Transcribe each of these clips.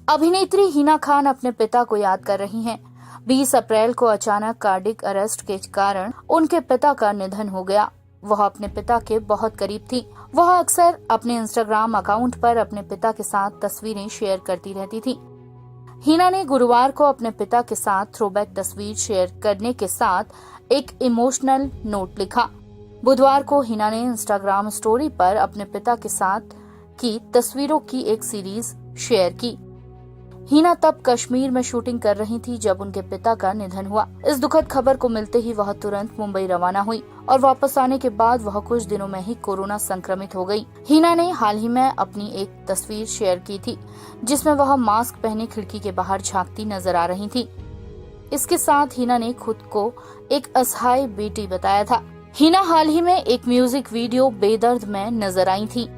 अभिनेत्री हिना खान अपने पिता को याद कर रही हैं। 20 अप्रैल को अचानक कार्डियक अरेस्ट के कारण उनके पिता का निधन हो गया। वह अपने पिता के बहुत करीब थी। वह अक्सर अपने इंस्टाग्राम अकाउंट पर अपने पिता के साथ तस्वीरें शेयर करती रहती थी। हिना ने गुरुवार को अपने पिता के साथ थ्रोबैक तस्वीर शेयर करने के साथ एक इमोशनल नोट लिखा। बुधवार को हिना ने इंस्टाग्राम स्टोरी पर अपने पिता के साथ की तस्वीरों की एक सीरीज शेयर की। हिना तब कश्मीर में शूटिंग कर रही थी जब उनके पिता का निधन हुआ। इस दुखद खबर को मिलते ही वह तुरंत मुंबई रवाना हुई और वापस आने के बाद वह कुछ दिनों में ही कोरोना संक्रमित हो गई। हिना ने हाल ही में अपनी एक तस्वीर शेयर की थी जिसमें वह मास्क पहने खिड़की के बाहर झांकती नजर आ रही थी। इसके साथ हिना ने खुद को एक असहाय बेटी बताया था। हिना हाल ही में एक म्यूजिक वीडियो बेदर्द में नजर आई थी।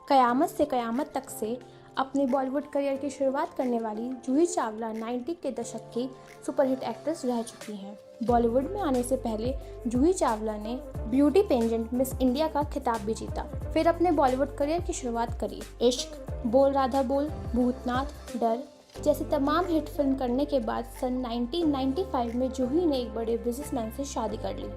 कयामत से कयामत तक से अपने बॉलीवुड करियर की शुरुआत करने वाली जूही चावला 90 के दशक की सुपरहिट एक्ट्रेस रह चुकी हैं। बॉलीवुड में आने से पहले जूही चावला ने ब्यूटी पेजेंट मिस इंडिया का खिताब भी जीता। फिर अपने बॉलीवुड करियर की शुरुआत करी। इश्क, बोल राधा बोल, भूतनाथ, डर जैसी तमाम हिट फिल्म करने के बाद सन 1995 में जूही ने एक बड़े बिजनेसमैन से शादी कर ली।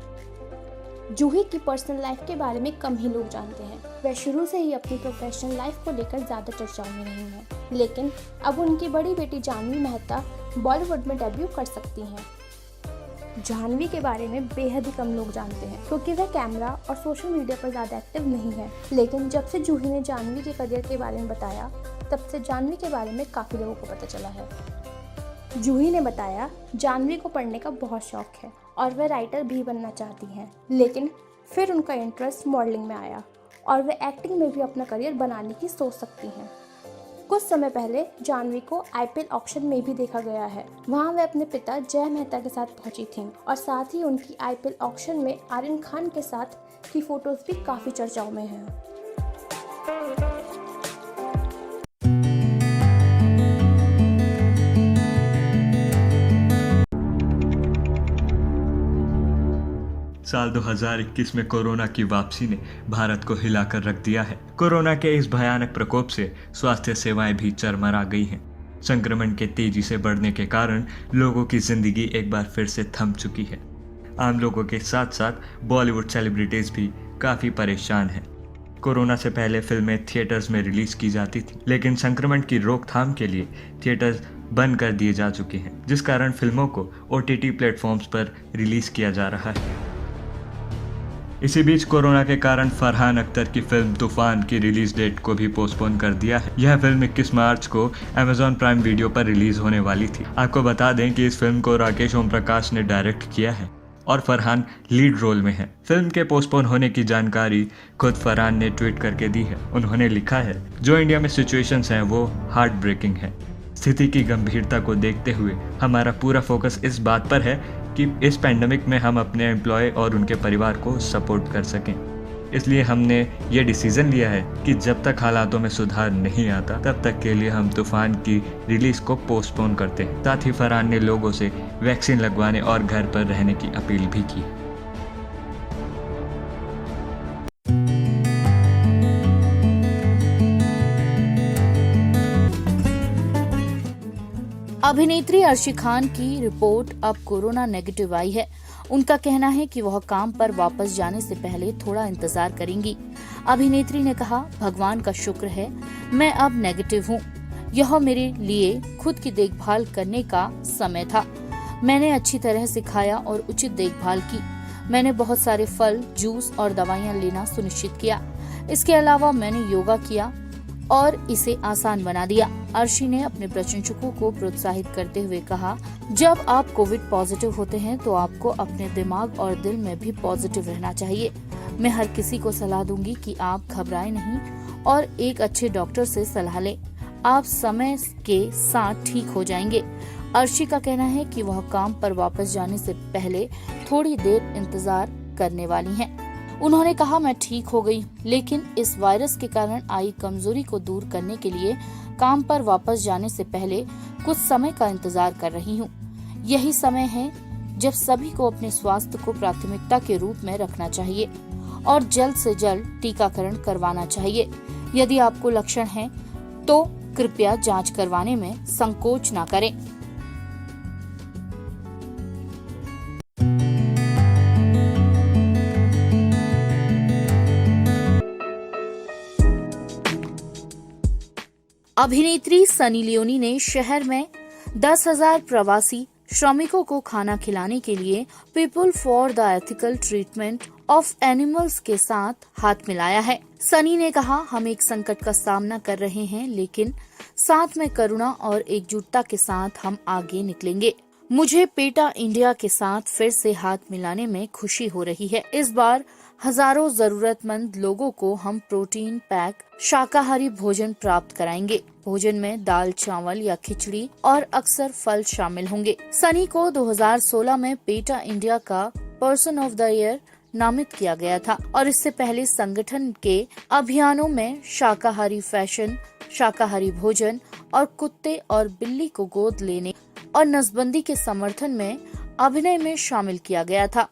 जूही की पर्सनल लाइफ के बारे में कम ही लोग जानते हैं। वह शुरू से ही अपनी प्रोफेशनल लाइफ को लेकर ज़्यादा चर्चाओं में रही हैं, लेकिन अब उनकी बड़ी बेटी जानवी मेहता बॉलीवुड में डेब्यू कर सकती हैं। जानवी के बारे में बेहद ही कम लोग जानते हैं क्योंकि वह कैमरा और सोशल मीडिया पर ज़्यादा एक्टिव नहीं है, लेकिन जब से जूही ने जानवी के करियर के बारे में बताया तब से जानवी के बारे में काफ़ी लोगों को पता चला है। जूही ने बताया, जानवी को पढ़ने का बहुत शौक है और वह राइटर भी बनना चाहती हैं, लेकिन फिर उनका इंटरेस्ट मॉडलिंग में आया और वे एक्टिंग में भी अपना करियर बनाने की सोच सकती हैं। कुछ समय पहले जानवी को आईपीएल ऑक्शन में भी देखा गया है। वहां वे अपने पिता जय मेहता के साथ पहुंची थीं और साथ ही उनकी आईपीएल ऑक्शन में आर्यन खान के साथ की फोटोज भी काफ़ी चर्चाओं में हैं। साल 2021 में कोरोना की वापसी ने भारत को हिलाकर रख दिया है। कोरोना के इस भयानक प्रकोप से स्वास्थ्य सेवाएं भी चरमरा गई हैं। संक्रमण के तेजी से बढ़ने के कारण लोगों की जिंदगी एक बार फिर से थम चुकी है। आम लोगों के साथ साथ बॉलीवुड सेलिब्रिटीज भी काफ़ी परेशान हैं। कोरोना से पहले फिल्में थिएटर्स में रिलीज की जाती थी, लेकिन संक्रमण की रोकथाम के लिए थिएटर्स बंद कर दिए जा चुके हैं, जिस कारण फिल्मों को OTT प्लेटफॉर्म्स पर रिलीज किया जा रहा है। इसी बीच कोरोना के कारण फरहान अख्तर की फिल्म तूफान की रिलीज डेट को भी पोस्टपोन कर दिया है। यह फिल्म 21 मार्च को Amazon प्राइम वीडियो पर रिलीज होने वाली थी। आपको बता दें कि इस फिल्म को राकेश ओम प्रकाश ने डायरेक्ट किया है और फरहान लीड रोल में है। फिल्म के पोस्टपोन होने की जानकारी खुद फरहान ने ट्वीट करके दी है। उन्होंने लिखा है, जो इंडिया में सिचुएशंस हैं वो हार्ट ब्रेकिंग है। स्थिति की गंभीरता को देखते हुए हमारा पूरा फोकस इस बात पर है कि इस पैंडेमिक में हम अपने एम्प्लॉय और उनके परिवार को सपोर्ट कर सकें। इसलिए हमने ये डिसीज़न लिया है कि जब तक हालातों में सुधार नहीं आता तब तक के लिए हम तूफान की रिलीज़ को पोस्टपोन करते हैं। साथ ही फरहान ने लोगों से वैक्सीन लगवाने और घर पर रहने की अपील भी की। अभिनेत्री अर्शी खान की रिपोर्ट अब कोरोना नेगेटिव आई है। उनका कहना है कि वह काम पर वापस जाने से पहले थोड़ा इंतजार करेंगी। अभिनेत्री ने कहा, भगवान का शुक्र है मैं अब नेगेटिव हूँ। यह मेरे लिए खुद की देखभाल करने का समय था। मैंने अच्छी तरह से खाया और उचित देखभाल की। मैंने बहुत सारे फल, जूस और दवाइयाँ लेना सुनिश्चित किया। इसके अलावा मैंने योगा किया और इसे आसान बना दिया। अर्शी ने अपने प्रशंसकों को प्रोत्साहित करते हुए कहा, जब आप कोविड पॉजिटिव होते हैं तो आपको अपने दिमाग और दिल में भी पॉजिटिव रहना चाहिए। मैं हर किसी को सलाह दूंगी कि आप घबराएं नहीं और एक अच्छे डॉक्टर से सलाह लें। आप समय के साथ ठीक हो जाएंगे। अर्शी का कहना है कि वह काम पर वापस जाने से पहले थोड़ी देर इंतजार करने वाली हैं। उन्होंने कहा, मैं ठीक हो गई, लेकिन इस वायरस के कारण आई कमजोरी को दूर करने के लिए काम पर वापस जाने से पहले कुछ समय का इंतजार कर रही हूँ। यही समय है जब सभी को अपने स्वास्थ्य को प्राथमिकता के रूप में रखना चाहिए और जल्द से जल्द टीकाकरण करवाना चाहिए। यदि आपको लक्षण हैं, तो कृपया जांच करवाने में संकोच न करें। अभिनेत्री सनी लियोनी ने शहर में 10,000 प्रवासी श्रमिकों को खाना खिलाने के लिए people for the ethical treatment of animals के साथ हाथ मिलाया है। सनी ने कहा, हम एक संकट का सामना कर रहे हैं, लेकिन साथ में करुणा और एकजुटता के साथ हम आगे निकलेंगे। मुझे पेटा इंडिया के साथ फिर से हाथ मिलाने में खुशी हो रही है। इस बार हजारों जरूरतमंद लोगों को हम प्रोटीन पैक शाकाहारी भोजन प्राप्त कराएंगे। भोजन में दाल, चावल या खिचड़ी और अक्सर फल शामिल होंगे। सनी को 2016 में पेटा इंडिया का पर्सन ऑफ द ईयर नामित किया गया था और इससे पहले संगठन के अभियानों में शाकाहारी फैशन, शाकाहारी भोजन और कुत्ते और बिल्ली को गोद लेने और नसबंदी के समर्थन में अभिनय में शामिल किया गया था।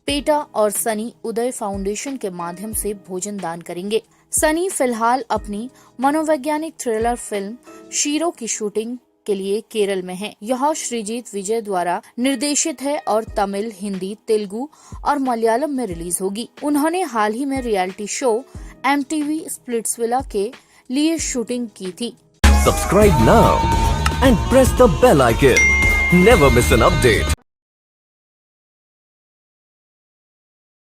पेटा और सनी उदय फाउंडेशन के माध्यम से भोजन दान करेंगे। सनी फिलहाल अपनी मनोवैज्ञानिक थ्रिलर फिल्म शीरो की शूटिंग के लिए केरल में है। यह श्रीजीत विजय द्वारा निर्देशित है और तमिल, हिंदी, तेलुगु और मलयालम में रिलीज होगी। उन्होंने हाल ही में रियलिटी शो MTV स्प्लिट्सविला के लिए शूटिंग की थी। Subscribe now and press the bell icon. Never miss an update.